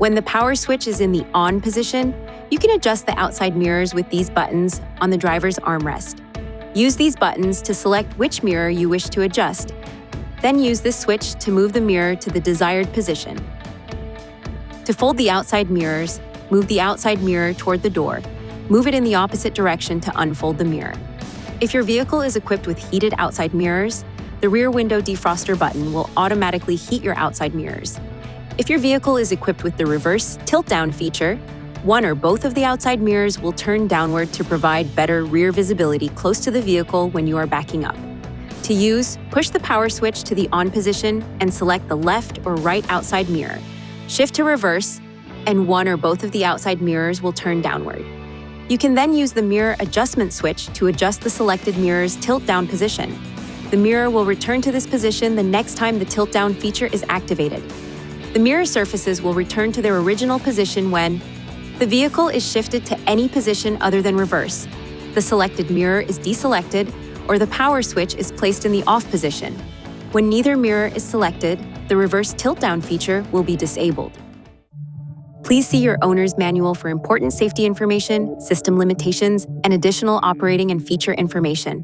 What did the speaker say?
When the power switch is in the on position, you can adjust the outside mirrors with these buttons on the driver's armrest. Use these buttons to select which mirror you wish to adjust. Then use this switch to move the mirror to the desired position. To fold the outside mirrors, move the outside mirror toward the door. Move it in the opposite direction to unfold the mirror. If your vehicle is equipped with heated outside mirrors, the rear window defroster button will automatically heat your outside mirrors. If your vehicle is equipped with the reverse tilt-down feature, one or both of the outside mirrors will turn downward to provide better rear visibility close to the vehicle when you are backing up. To use, push the power switch to the on position and select the left or right outside mirror. Shift to reverse, and one or both of the outside mirrors will turn downward. You can then use the mirror adjustment switch to adjust the selected mirror's tilt-down position. The mirror will return to this position the next time the tilt-down feature is activated. The mirror surfaces will return to their original position when the vehicle is shifted to any position other than reverse, the selected mirror is deselected, or the power switch is placed in the off position. When neither mirror is selected, the reverse tilt-down feature will be disabled. Please see your owner's manual for important safety information, system limitations, and additional operating and feature information.